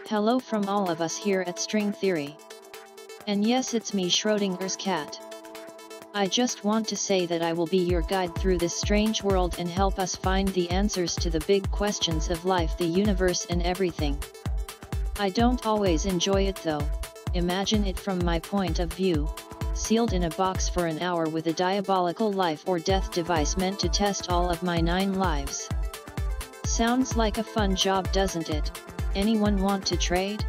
Hello from all of us here at String Theory. And yes, it's me, Schrodinger's cat. I just want to say that I will be your guide through this strange world and help us find the answers to the big questions of life, the universe and everything. I don't always enjoy it though. Imagine it from my point of view, sealed in a box for an hour with a diabolical life or death device meant to test all of my 9 lives. Sounds like a fun job, doesn't it? Anyone want to trade?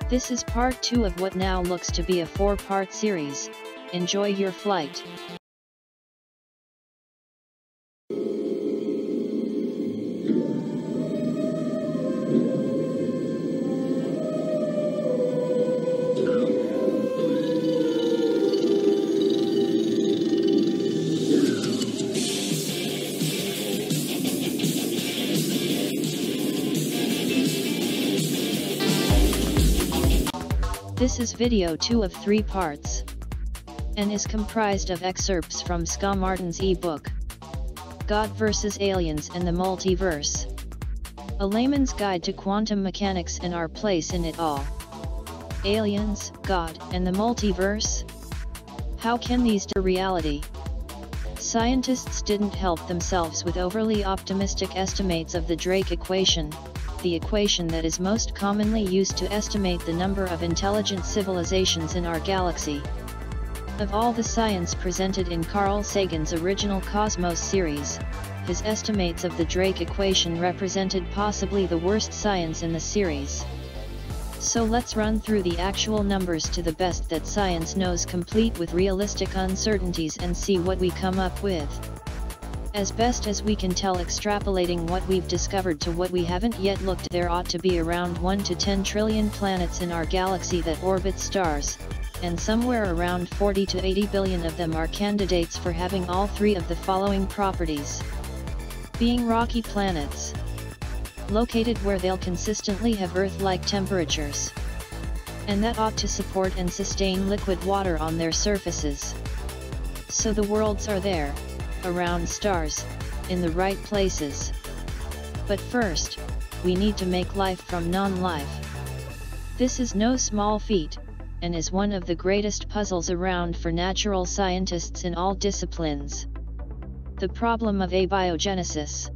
This is part 2 of what now looks to be a 4-part series. Enjoy your flight. This is video 2 of 3 parts, and is comprised of excerpts from Ska Martin's e-book, God vs. Aliens and the Multiverse. A layman's guide to quantum mechanics and our place in it all. Aliens, God, and the multiverse? How can these be reality? Scientists didn't help themselves with overly optimistic estimates of the Drake equation, the equation that is most commonly used to estimate the number of intelligent civilizations in our galaxy. Of all the science presented in Carl Sagan's original Cosmos series, his estimates of the Drake equation represented possibly the worst science in the series. So let's run through the actual numbers to the best that science knows, complete with realistic uncertainties, and see what we come up with. As best as we can tell, extrapolating what we've discovered to what we haven't yet looked, there ought to be around 1 to 10 trillion planets in our galaxy that orbit stars, and somewhere around 40 to 80 billion of them are candidates for having all 3 of the following properties. Being rocky planets, located where they'll consistently have Earth-like temperatures, and that ought to support and sustain liquid water on their surfaces. So the worlds are there, around stars, in the right places. But first, we need to make life from non-life. This is no small feat, and is one of the greatest puzzles around for natural scientists in all disciplines. The problem of abiogenesis.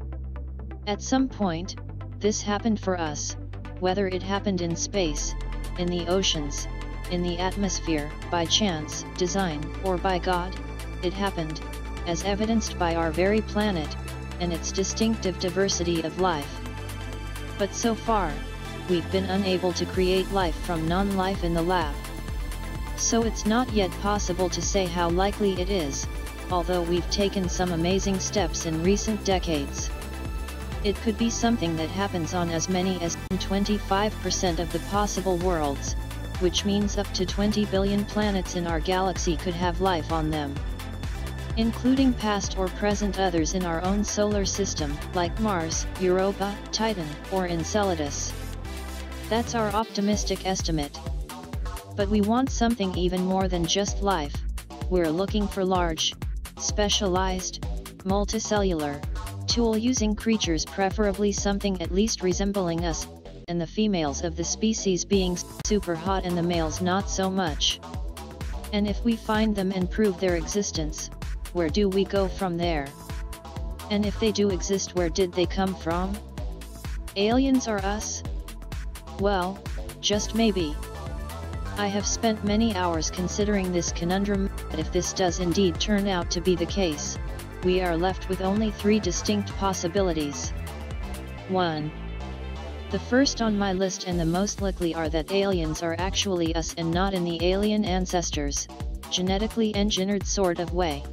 At some point, this happened for us, whether it happened in space, in the oceans, in the atmosphere, by chance, design, or by God, it happened, as evidenced by our very planet, and its distinctive diversity of life. But so far, we've been unable to create life from non-life in the lab. So it's not yet possible to say how likely it is, although we've taken some amazing steps in recent decades. It could be something that happens on as many as 25% of the possible worlds, which means up to 20 billion planets in our galaxy could have life on them, including past or present others in our own solar system, like Mars, Europa, Titan, or Enceladus. That's our optimistic estimate. But we want something even more than just life. We're looking for large, specialized, multicellular, tool-using creatures, preferably something at least resembling us, and the females of the species being super hot and the males not so much. And if we find them and prove their existence, where do we go from there? And if they do exist, where did they come from? Aliens are us? Well, just maybe. I have spent many hours considering this conundrum, but if this does indeed turn out to be the case, we are left with only 3 distinct possibilities. 1. The first on my list, and the most likely, are that aliens are actually us and not in the alien ancestors, genetically engineered sort of way.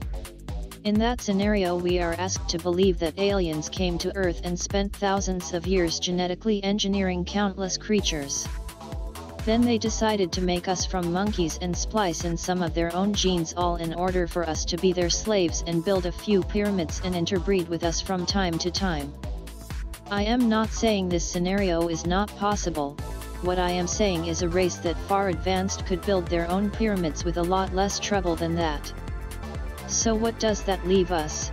In that scenario, we are asked to believe that aliens came to Earth and spent thousands of years genetically engineering countless creatures. Then they decided to make us from monkeys and splice in some of their own genes, all in order for us to be their slaves and build a few pyramids and interbreed with us from time to time. I am not saying this scenario is not possible. What I am saying is a race that far advanced could build their own pyramids with a lot less trouble than that. So what does that leave us?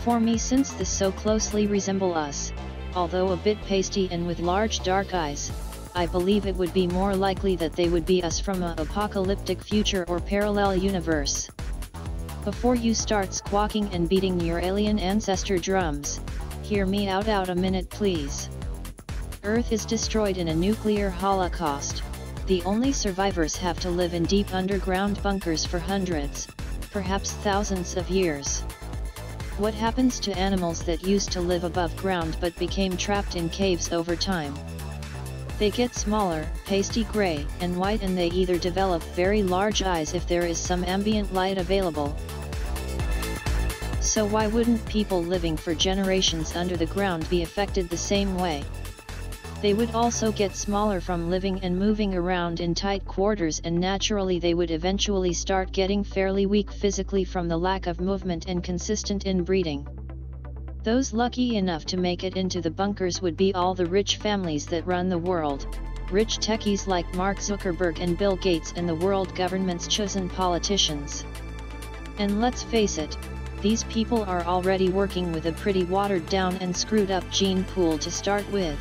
For me, since this so closely resemble us, although a bit pasty and with large dark eyes, I believe it would be more likely that they would be us from a apocalyptic future or parallel universe. Before you start squawking and beating your alien ancestor drums, hear me out a minute please. Earth is destroyed in a nuclear holocaust. The only survivors have to live in deep underground bunkers for hundreds, perhaps thousands of years. What happens to animals that used to live above ground but became trapped in caves over time? They get smaller, pasty gray and white, and they either develop very large eyes if there is some ambient light available. So why wouldn't people living for generations under the ground be affected the same way? They would also get smaller from living and moving around in tight quarters, and naturally they would eventually start getting fairly weak physically from the lack of movement and consistent inbreeding. Those lucky enough to make it into the bunkers would be all the rich families that run the world, rich techies like Mark Zuckerberg and Bill Gates and the world government's chosen politicians. And let's face it, these people are already working with a pretty watered down and screwed up gene pool to start with.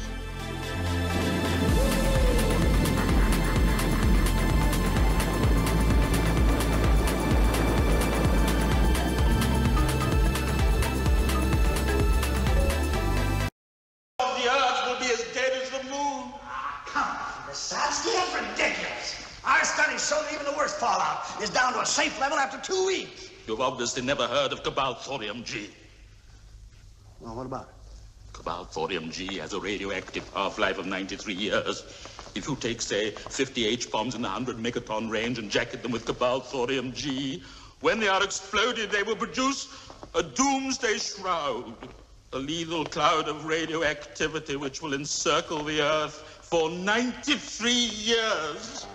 Is down to a safe level after 2 weeks. You've obviously never heard of cobalt thorium G. Well, what about it? Cobalt thorium G has a radioactive half-life of 93 years. If you take, say, 50 H-bombs in the 100 megaton range and jacket them with cobalt thorium G, when they are exploded, they will produce a doomsday shroud, a lethal cloud of radioactivity which will encircle the Earth for 93 years.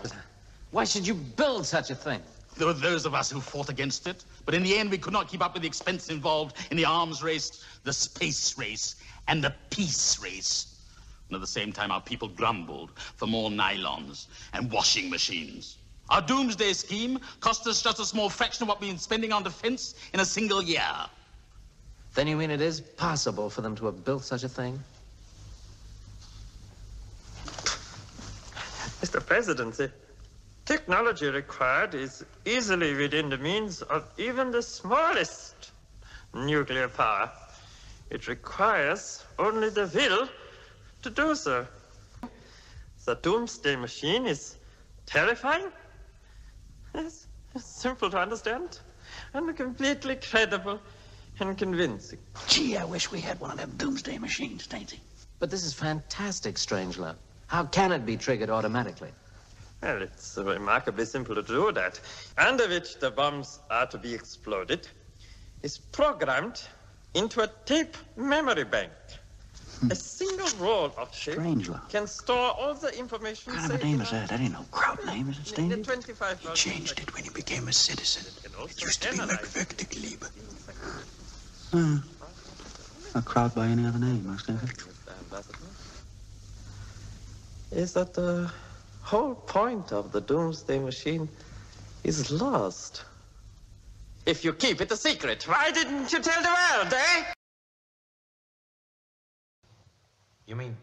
Why should you build such a thing? There were those of us who fought against it, but in the end we could not keep up with the expense involved in the arms race, the space race, and the peace race. And at the same time our people grumbled for more nylons and washing machines. Our doomsday scheme cost us just a small fraction of what we've been spending on defense in a single year. Then you mean it is possible for them to have built such a thing? Mr. President, the technology required is easily within the means of even the smallest nuclear power. It requires only the will to do so. The doomsday machine is terrifying, it's simple to understand, and completely credible and convincing. Gee, I wish we had one of them doomsday machines, Tainty. But this is fantastic, Strangelove. How can it be triggered automatically? Well, it's remarkably simple to do that. Under which the bombs are to be exploded is programmed into a tape memory bank. A single roll of tape can store all the information. What kind of a name is that? That ain't no crowd name, is it, Stevie? He changed it when he became a citizen. It used to be Merkwürdig-Liebe. A crowd by any other name, most of it. Is that the whole point of the doomsday machine is lost. If you keep it a secret, why didn't you tell the world, eh? You mean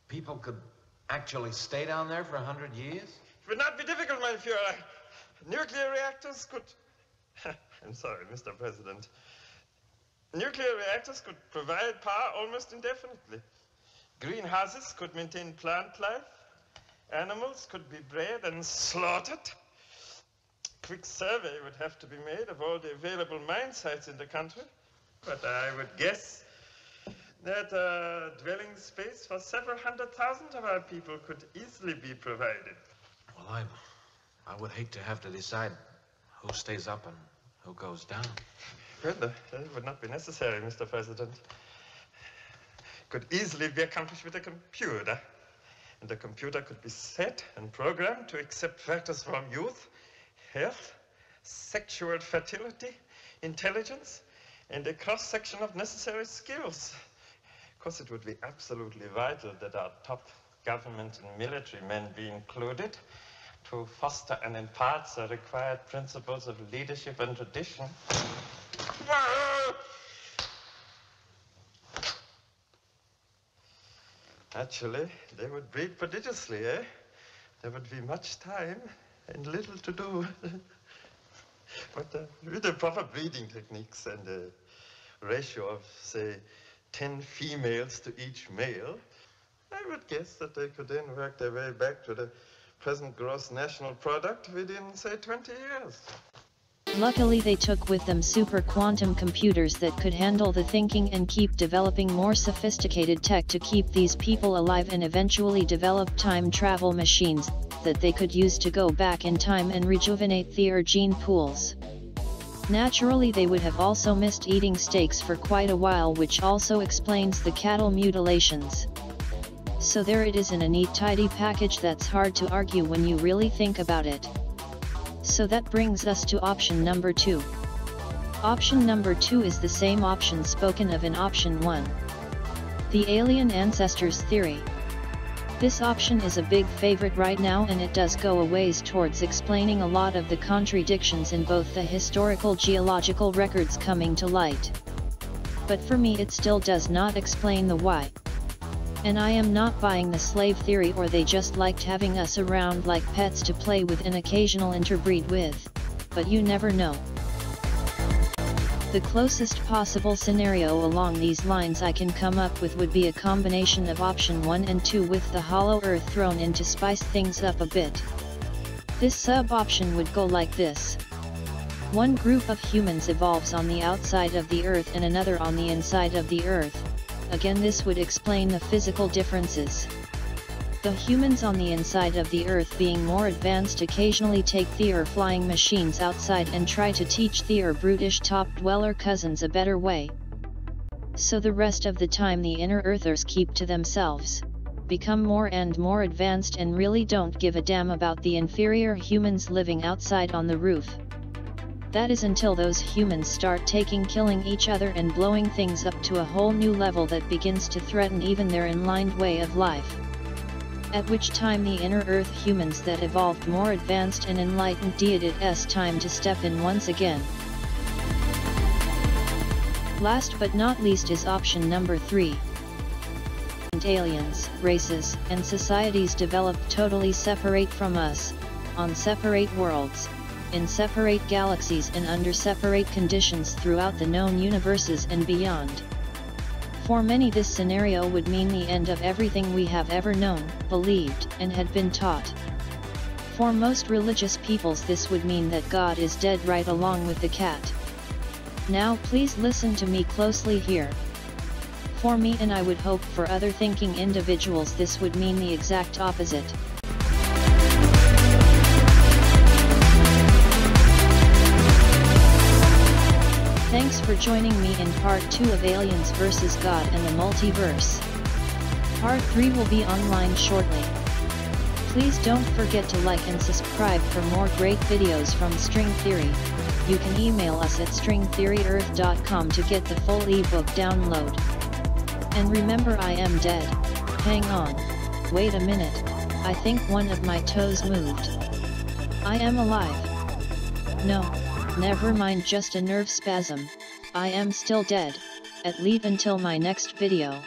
people could actually stay down there for 100 years? It would not be difficult, mein Führer. Nuclear reactors could... I'm sorry, Mr. President. Nuclear reactors could provide power almost indefinitely. Greenhouses could maintain plant life. Animals could be bred and slaughtered. Quick survey would have to be made of all the available mine sites in the country. But I would guess that dwelling space for several 100,000 of our people could easily be provided. Well, I would hate to have to decide who stays up and who goes down. Well, that would not be necessary, Mr. President. Could easily be accomplished with a computer. And the computer could be set and programmed to accept factors from youth, health, sexual fertility, intelligence, and a cross-section of necessary skills. Of course, it would be absolutely vital that our top government and military men be included. to foster and impart the required principles of leadership and tradition. Actually, they would breed prodigiously, eh? There would be much time and little to do. But with the proper breeding techniques and a ratio of, say, 10 females to each male, I would guess that they could then work their way back to the present gross national product within, say, 20 years. Luckily they took with them super quantum computers that could handle the thinking and keep developing more sophisticated tech to keep these people alive, and eventually develop time travel machines that they could use to go back in time and rejuvenate their gene pools. Naturally they would have also missed eating steaks for quite a while, which also explains the cattle mutilations. So there it is in a neat tidy package that's hard to argue when you really think about it. So that brings us to option number 2. Option number 2 is the same option spoken of in option 1. The Alien Ancestors Theory. This option is a big favorite right now, and it does go a ways towards explaining a lot of the contradictions in both the historical geological records coming to light. But for me it still does not explain the why. And I am not buying the slave theory, or they just liked having us around like pets to play with and occasional interbreed with, but you never know. The closest possible scenario along these lines I can come up with would be a combination of option 1 and 2 with the hollow earth thrown in to spice things up a bit. This sub-option would go like this. One group of humans evolves on the outside of the earth and another on the inside of the earth. Again, this would explain the physical differences. The humans on the inside of the earth, being more advanced, occasionally take their flying machines outside and try to teach their brutish top-dweller cousins a better way. So the rest of the time the inner earthers keep to themselves, become more and more advanced, and really don't give a damn about the inferior humans living outside on the roof. That is until those humans start killing each other and blowing things up to a whole new level that begins to threaten even their enlightened way of life. At which time the inner earth humans that evolved more advanced and enlightened deity it's time to step in once again. Last but not least is option number 3. Aliens, races, and societies developed totally separate from us, on separate worlds, in separate galaxies and under separate conditions throughout the known universes and beyond. For many this scenario would mean the end of everything we have ever known, believed, and had been taught. For most religious peoples this would mean that God is dead right along with the cat. Now please listen to me closely here. For me, and I would hope for other thinking individuals, this would mean the exact opposite. Thanks for joining me in part 2 of Aliens vs. God and the Multiverse. Part 3 will be online shortly. Please don't forget to like and subscribe for more great videos from String Theory. You can email us at stringtheoryearth.com to get the full ebook download. And remember, I am dead. Hang on. Wait a minute. I think one of my toes moved. I am alive. No. Never mind, just a nerve spasm. I am still dead, at least until my next video.